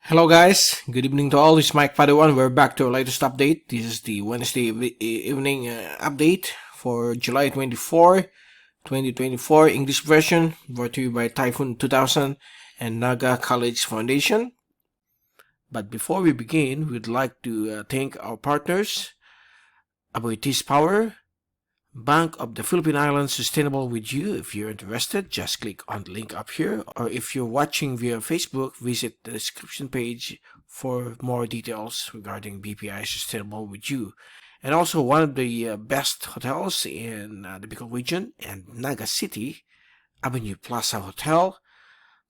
Hello guys, good evening to all. This is Mike Padua and we're back to our latest update. This is the Wednesday evening update for July 24, 2024 English version, brought to you by Typhoon 2000 and Naga College Foundation. But before we begin, we'd like to thank our partners, Aboitiz Power, Bank of the Philippine Islands, Sustainable with You. If you're interested, just click on the link up here, or if you're watching via Facebook, visit the description page for more details regarding BPI Sustainable with You. And also one of the best hotels in the Bicol region and Naga City, Avenue Plaza Hotel.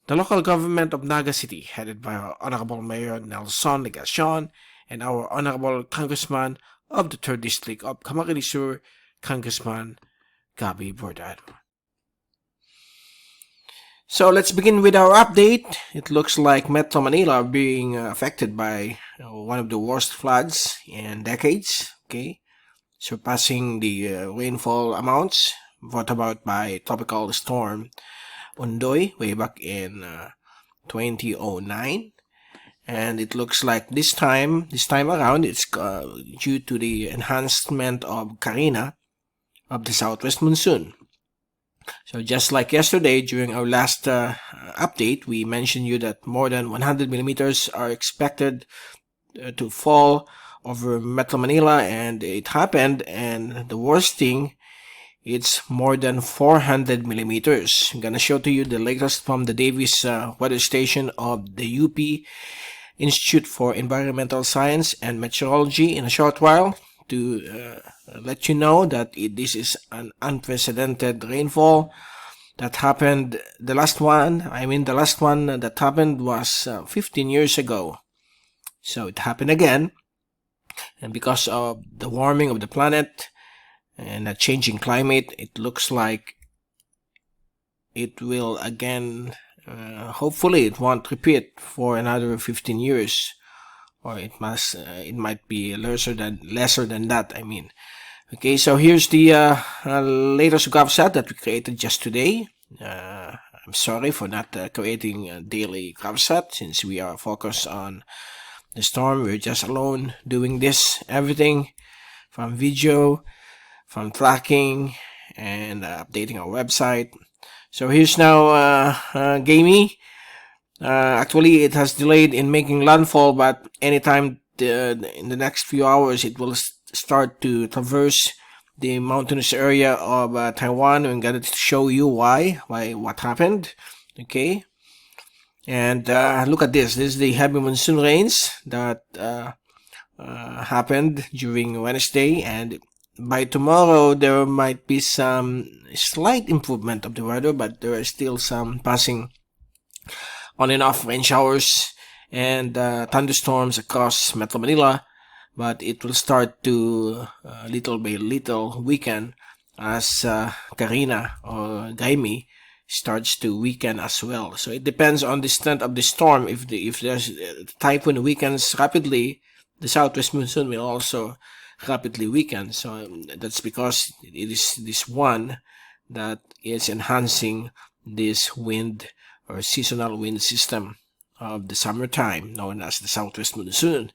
The local government of Naga City, headed by our Honorable Mayor Nelson Legacion and our Honorable Congressman of the 3rd District of Camarines Sur, Congressman Gaemi. So let's begin with our update. It looks like Metro Manila being affected by one of the worst floods in decades, surpassing the rainfall amounts brought about by tropical storm Undoy way back in 2009. And it looks like this time around it's due to the enhancement of Carina of the southwest monsoon. So just like yesterday during our last update, we mentioned you that more than 100 millimeters are expected to fall over Metro Manila, and it happened. And the worst thing, it's more than 400 millimeters. I'm gonna show to you the latest from the Davis weather station of the UP Institute for Environmental Science and Meteorology in a short while, to let you know that this is an unprecedented rainfall that happened. The last one that happened was 15 years ago. So it happened again. And because of the warming of the planet and a changing climate, it looks like it will again, hopefully it won't repeat for another 15 years. Or it might be lesser than that, I mean. Okay, so here's the latest GovSat that we created just today. I'm sorry for not creating a daily GovSat since we are focused on the storm. We're just alone doing this, everything from video, from tracking, and updating our website. So here's now Gaemi. Actually, it has delayed in making landfall, but anytime in the next few hours, it will start to traverse the mountainous area of Taiwan. I'm going to show you what happened. Okay, and look at this. This is the heavy monsoon rains that happened during Wednesday, and by tomorrow there might be some slight improvement of the weather, but there are still some passing on and off rain showers and thunderstorms across Metro Manila, but it will start to little by little weaken as Carina or Gaemi starts to weaken as well. So it depends on the strength of the storm. If there's typhoon weakens rapidly, the southwest monsoon will also rapidly weaken. So that's because it is this one that is enhancing this wind or seasonal wind system of the summertime, known as the southwest monsoon.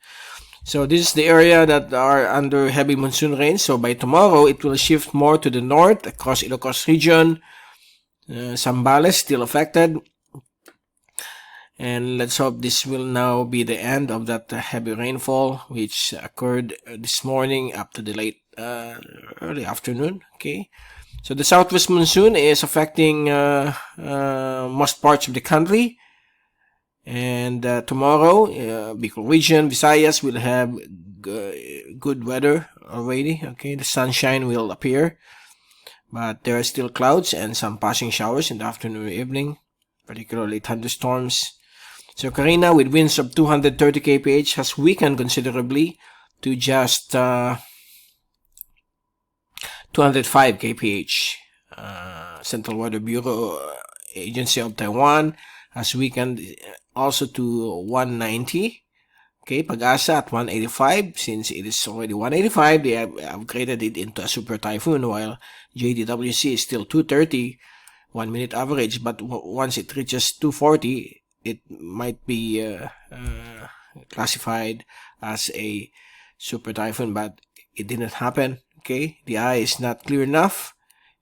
So this is the area that are under heavy monsoon rain. So by tomorrow, it will shift more to the north across Ilocos region. Zambales still affected. And let's hope this will now be the end of that heavy rainfall, which occurred this morning up to the late early afternoon. Okay. So the southwest monsoon is affecting most parts of the country, and tomorrow, Bicol region, Visayas will have good weather already. Okay, the sunshine will appear, but there are still clouds and some passing showers in the afternoon and evening, particularly thunderstorms. So Carina, with winds of 230 kph, has weakened considerably to just 205 kph. Central Weather Bureau Agency of Taiwan has weakened also to 190. Okay, Pag-asa at 185. Since it is already 185, they have upgraded it into a super typhoon, while JDWC is still 230, 1 minute average. But once it reaches 240, it might be classified as a super typhoon, but it didn't happen. Okay, the eye is not clear enough,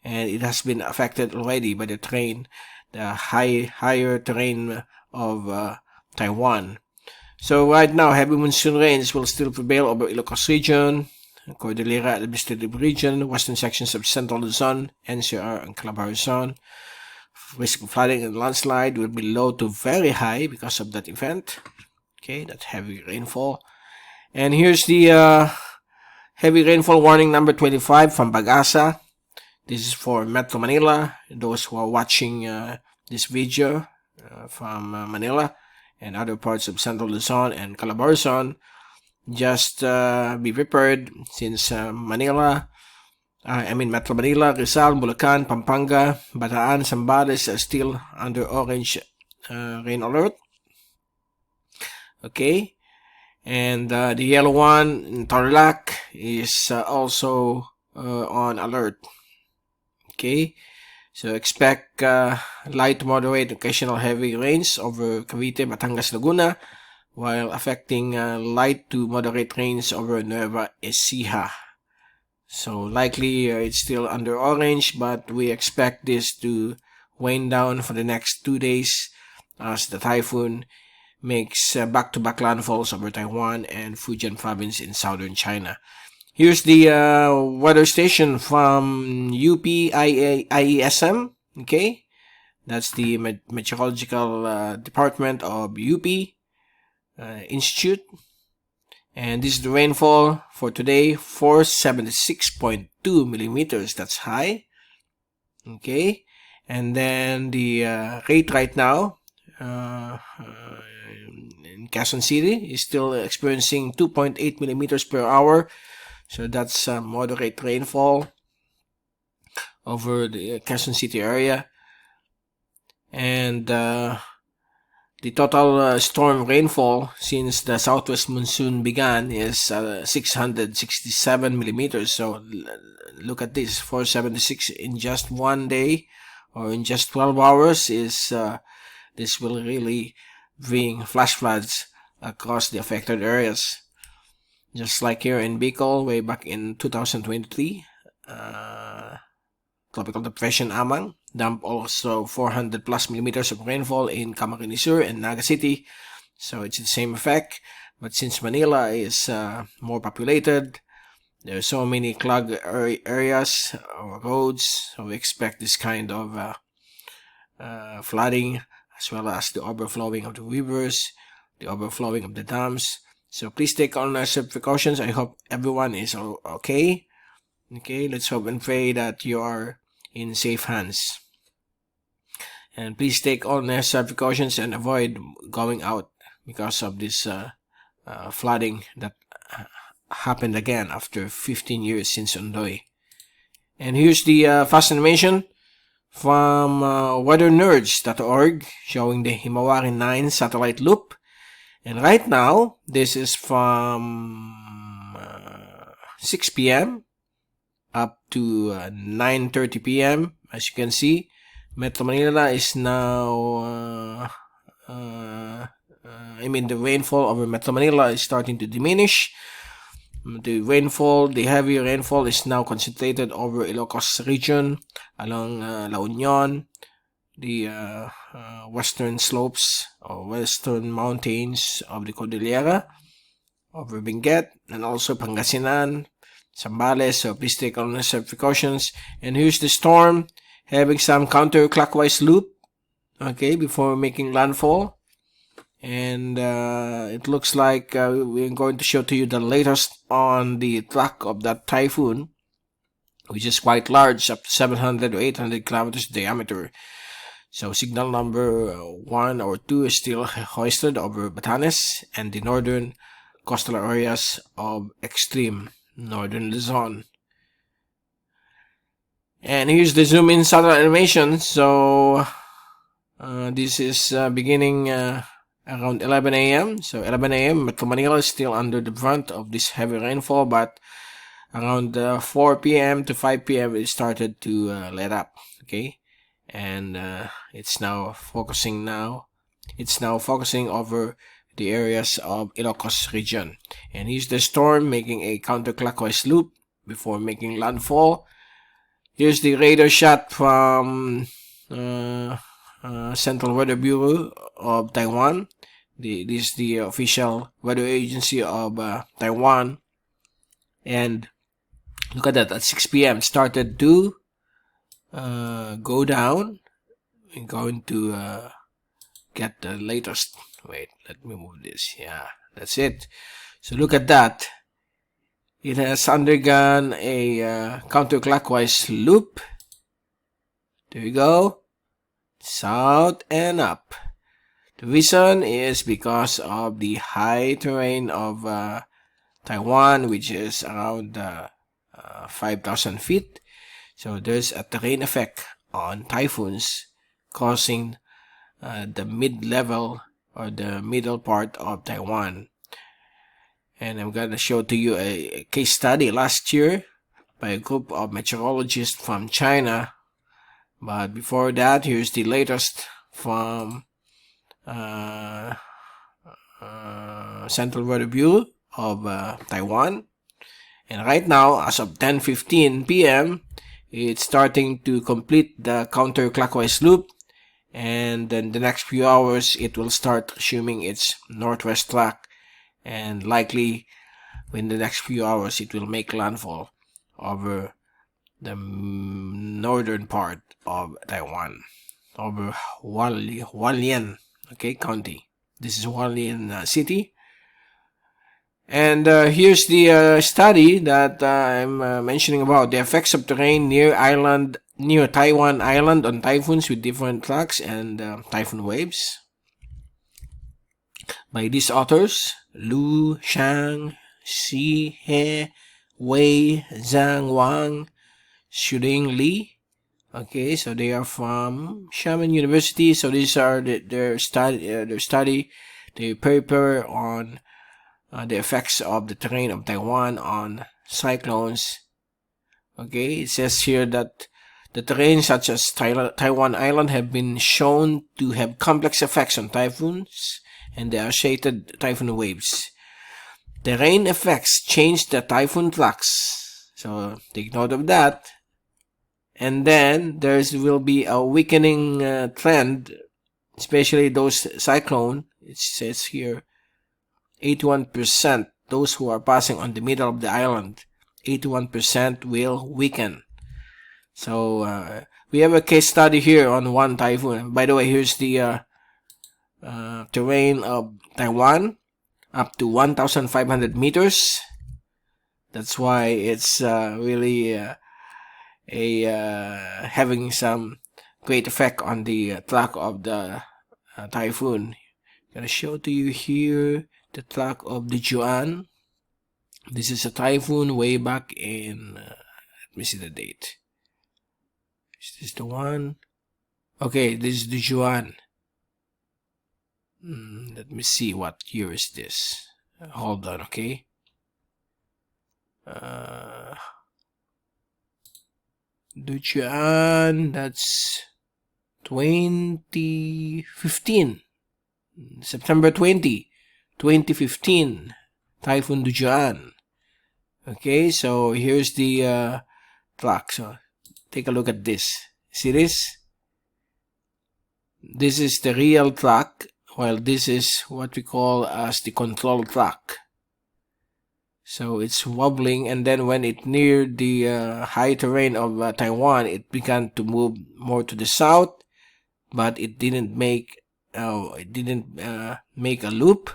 and it has been affected already by the terrain, the higher terrain of Taiwan. So right now, heavy monsoon rains will still prevail over Ilocos region, Cordillera Administrative Region, western sections of Central Luzon, NCR, and Calabar Zone. Risk of flooding and landslide will be low to very high because of that event. Okay, that heavy rainfall. And here's the heavy rainfall warning number 25 from Bagasa. This is for Metro Manila. Those who are watching this video from Manila and other parts of Central Luzon and Calabar Zone, just be prepared, since Metro Manila, Rizal, Bulacan, Pampanga, Bataan, Zambales are still under orange rain alert. Okay, and the yellow one in Tarlac is also on alert. Okay, so expect light to moderate occasional heavy rains over Cavite, Batangas, Laguna, while affecting light to moderate rains over Nueva Ecija. So likely it's still under orange, but we expect this to wane down for the next 2 days as the typhoon makes back-to-back landfalls over Taiwan and Fujian province in southern China. Here's the weather station from UP IESM. Okay, that's the meteorological department of UP Institute. And this is the rainfall for today, 476.2 millimeters. That's high. Okay, and then the rate right now in Quezon City is still experiencing 2.8 millimeters per hour. So that's moderate rainfall over the Quezon City area. And the total storm rainfall since the southwest monsoon began is 667 millimeters. So look at this, 476 in just one day, or in just 12 hours is this will really bring flash floods across the affected areas. Just like here in Bicol way back in 2023, Tropical Depression Amang dumped also 400 plus millimeters of rainfall in Camarines Sur and Naga City. So it's the same effect, but since Manila is more populated, there are so many clogged areas or roads, so we expect this kind of flooding, as well as the overflowing of the rivers, the overflowing of the dams. So please take all necessary precautions. I hope everyone is okay. Okay, let's hope and pray that you are in safe hands. And please take all necessary precautions and avoid going out because of this flooding that happened again after 15 years since Ondoy. And here's the fast animation from weathernerds.org showing the Himawari 9 satellite loop. And right now, this is from 6 p.m. up to 9:30 p.m. As you can see, Metro Manila is now, the rainfall over Metro Manila is starting to diminish. The heavy rainfall is now concentrated over Ilocos region, along La Union, the western slopes or western mountains of the Cordillera, over Benguet, and also Pangasinan, Zambales. So please take all necessary precautions. And here's the storm having some counterclockwise loop, okay, before making landfall. And it looks like we're going to show to you the latest on the track of that typhoon, which is quite large, up to 700 or 800 kilometers diameter. So signal number 1 or 2 is still hoisted over Batanes and the northern coastal areas of extreme northern Luzon. And here's the zoom in satellite animation. So this is beginning around 11 a.m. So 11 a.m. Metro Manila is still under the brunt of this heavy rainfall, but around 4 p.m. to 5 p.m. it started to let up. Okay, and it's now focusing now It's now focusing over the areas of Ilocos region. And here's the storm making a counterclockwise loop before making landfall. Here's the radar shot from Central Weather Bureau of Taiwan. This is the official weather agency of Taiwan. And look at that, at 6 p.m. it started to go down. I'm going to get the latest. Wait, let me move this. Yeah, that's it. So look at that. It has undergone a counterclockwise loop. There you go. South and up. The reason is because of the high terrain of Taiwan, which is around 5,000 feet. So there's a terrain effect on typhoons causing the mid-level or the middle part of Taiwan. And I'm going to show to you a case study last year by a group of meteorologists from China. But before that, here's the latest from Central Weather Bureau of Taiwan. And right now, as of 10:15 p.m., it's starting to complete the counterclockwise loop. And then the next few hours, it will start resuming its northwest track. And likely, in the next few hours, it will make landfall over the northern part of Taiwan, over Hualien, county. This is Hualien city. And here's the study that I'm mentioning about the effects of terrain near Taiwan Island on typhoons with different tracks and typhoon waves. By these authors, Lu Shang, Xi He, Wei Zhang Wang, Xuding Li. Okay, so they are from Xiamen University. So these are their study, the paper on the effects of the terrain of Taiwan on cyclones. Okay, it says here that the terrain such as Taiwan Island have been shown to have complex effects on typhoons and the associated typhoon waves. The rain effects change the typhoon tracks, so take note of that. And then there will be a weakening trend, especially those cyclone. It says here 81%, those who are passing on the middle of the island, 81% will weaken. So we have a case study here on one typhoon. By the way, here's the terrain of Taiwan, up to 1,500 meters. That's why it's really having some great effect on the track of the typhoon. I'm gonna show to you here the track of the Juan. This is a typhoon way back in let me see the date. Is this the one? Okay, this is the Juan. Let me see what year is this. Hold on, okay. Dujuan, that's 2015. September 2015. Typhoon Dujuan. Okay, so here's the track. So take a look at this. See this? This is the real track, while this is what we call as the control track. So it's wobbling, and then when it neared the high terrain of Taiwan, it began to move more to the south, but it didn't make a loop.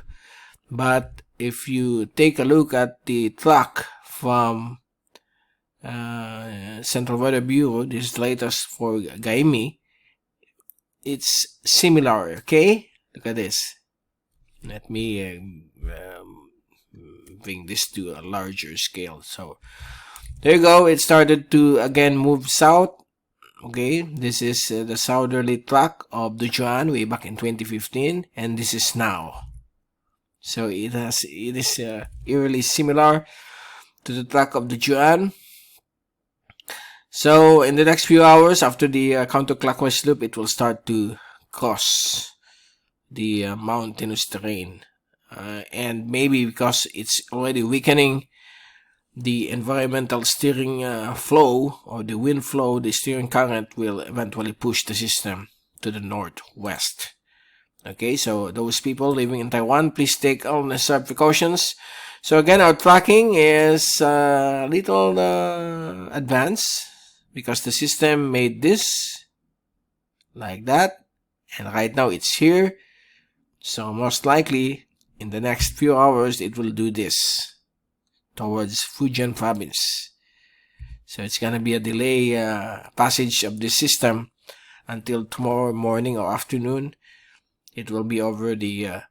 But if you take a look at the track from Central Weather Bureau, this is the latest for Gaemi, it's similar. Okay, look at this. Let me bring this to a larger scale. So there you go. It started to again move south. Okay, this is the southerly track of the Juan way back in 2015, and this is now. So it is eerily similar to the track of the Juan. So in the next few hours after the counterclockwise loop, it will start to cross the mountainous terrain. And maybe because it's already weakening, the environmental steering flow, or the wind flow, the steering current, will eventually push the system to the northwest. Okay, so those people living in Taiwan, please take all necessary precautions. So again, our tracking is a little advanced because the system made this like that, and right now it's here. So most likely in the next few hours it will do this towards Fujian province. So it's gonna be a delay passage of this system until tomorrow morning or afternoon. It will be over the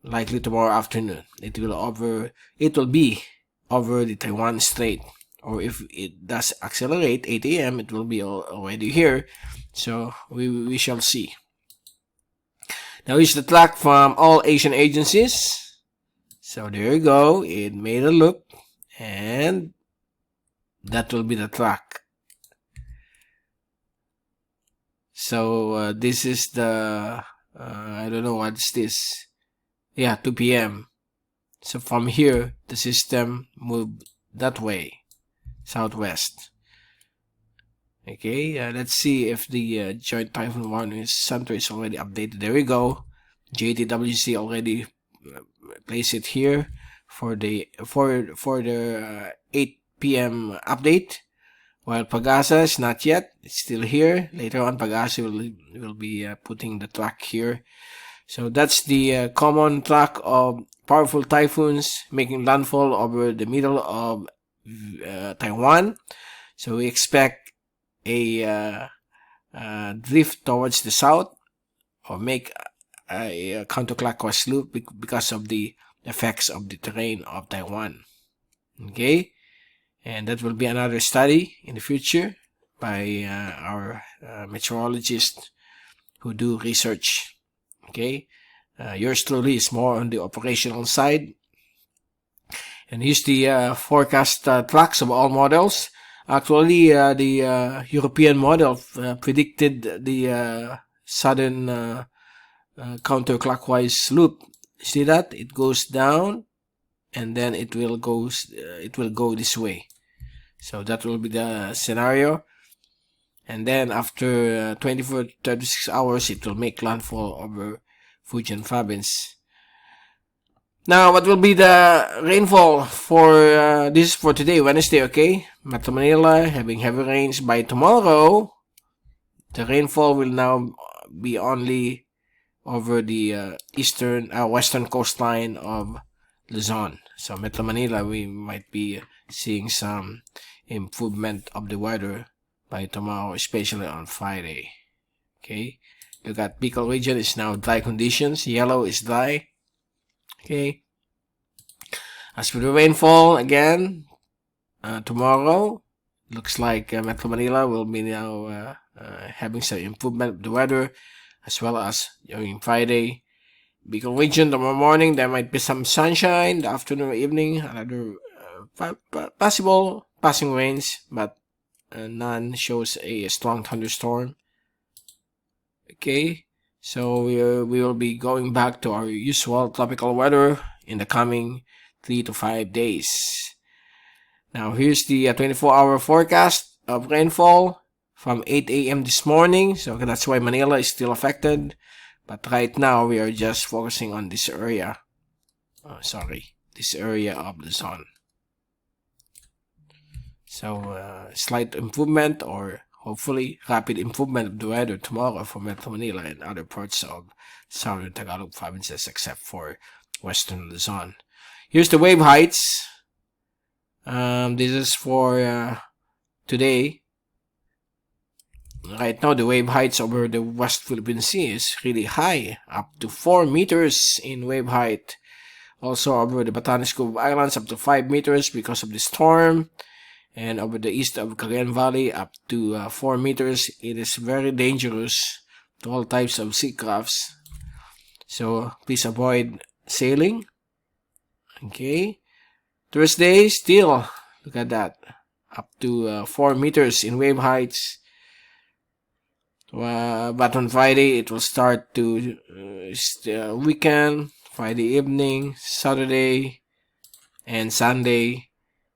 likely tomorrow afternoon. It will be over the Taiwan Strait, or if it does accelerate 8 a.m. it will be already here. So we shall see. Now here's the track from all Asian agencies. So there you go. It made a loop, and that will be the track. So this is the I don't know what's this. Yeah, 2 p.m. So from here the system moved that way, southwest. Okay, let's see if the Joint Typhoon Warning Center is already updated. There we go. JTWC already placed it here for the 8 p.m. update. While Pagasa is not yet, it's still here. Later on, Pagasa will be putting the track here. So that's the common track of powerful typhoons making landfall over the middle of Taiwan. So we expect a drift towards the south, or make a counterclockwise loop because of the effects of the terrain of Taiwan. Okay, and that will be another study in the future by our meteorologists who do research. Okay, yours truly is more on the operational side. And here's the forecast tracks of all models. Actually, the European model predicted the sudden counterclockwise loop. See that? It goes down, and then it will go this way. So that will be the scenario. And then after 24 to 36 hours, it will make landfall over Fujian province. Now, what will be the rainfall for this for today, Wednesday? Okay, Metro Manila having heavy rains by tomorrow. The rainfall will now be only over the western coastline of Luzon. So Metro Manila, we might be seeing some improvement of the weather by tomorrow, especially on Friday. Okay, you got Bicol region is now dry conditions. Yellow is dry. Okay, as for the rainfall, again, tomorrow looks like Metro Manila will be now having some improvement of the weather, as well as during Friday. Bicol region, tomorrow morning there might be some sunshine. The afternoon or evening, another possible passing rains, but none shows a strong thunderstorm. Okay, so we will be going back to our usual tropical weather in the coming 3 to 5 days. Now here's the 24-hour forecast of rainfall from 8 a.m. this morning. So that's why Manila is still affected. But right now we are just focusing on this area. This area of Luzon. So slight improvement, or hopefully rapid improvement of the weather tomorrow for Metro Manila and other parts of southern Tagalog provinces except for western Luzon. Here's the wave heights. This is for today. Right now, the wave heights over the West Philippine Sea is really high, up to 4 meters in wave height. Also over the Batanes Cove Islands, up to 5 meters because of the storm. And over the east of Cagayan Valley, up to 4 meters. It is very dangerous to all types of sea crafts. So please avoid sailing. Okay. Thursday, still, look at that. Up to 4 meters in wave heights. But on Friday, it will start to weekend, Friday evening, Saturday, and Sunday,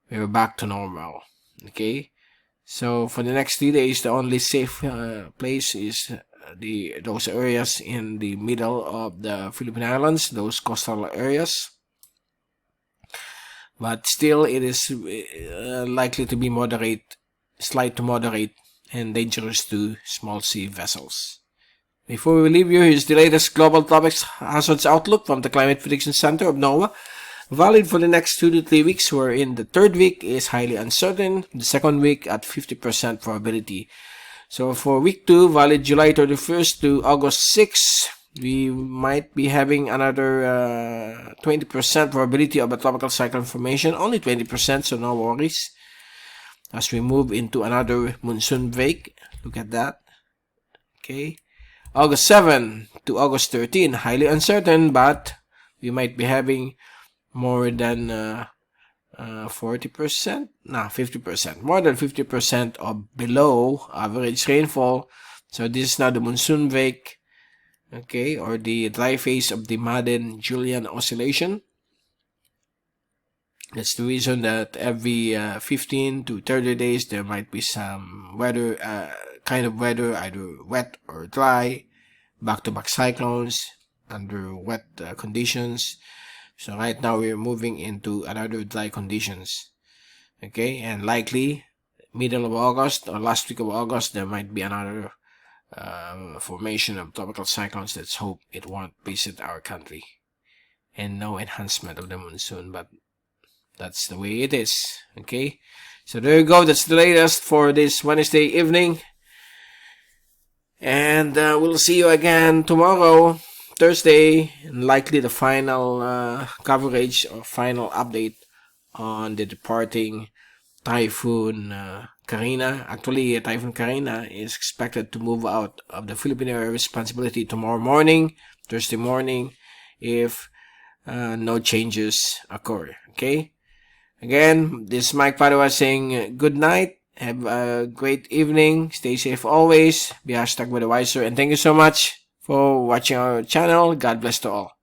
we're back to normal. Okay? So for the next 3 days, the only safe place is those areas in the middle of the Philippine Islands, those coastal areas. But still, it is likely to be moderate, slight to moderate, and dangerous to small sea vessels. Before we leave you, here's the latest global topics hazards outlook from the Climate Prediction Center of NOAA. Valid for the next 2 to 3 weeks, wherein the third week is highly uncertain, the second week at 50% probability. So for week 2, valid July 31st to August 6th, we might be having another 20% probability of a tropical cyclone formation. Only 20%, so no worries. As we move into another monsoon break, look at that. Okay. August 7 to August 13, highly uncertain, but we might be having more than 40%, 50%, more than 50% of below average rainfall. So this is now the monsoon break, okay, or the dry phase of the Madden-Julian oscillation. That's the reason that every 15 to 30 days there might be some weather, kind of weather, either wet or dry, back-to-back cyclones under wet conditions. So right now we're moving into another dry conditions. Okay, and likely middle of August or last week of August there might be another formation of tropical cyclones. Let's hope it won't visit our country. And no enhancement of the monsoon, but that's the way it is. Okay, so there you go. That's the latest for this Wednesday evening. And we'll see you again tomorrow, Thursday, and likely the final coverage or final update on the departing Typhoon Carina. Actually, Typhoon Carina is expected to move out of the Philippine area responsibility tomorrow morning, Thursday morning, if no changes occur. Okay? Again, this is Mike Padua saying good night. Have a great evening. Stay safe always. Be #weatherwiser. And thank you so much for watching our channel. God bless to all.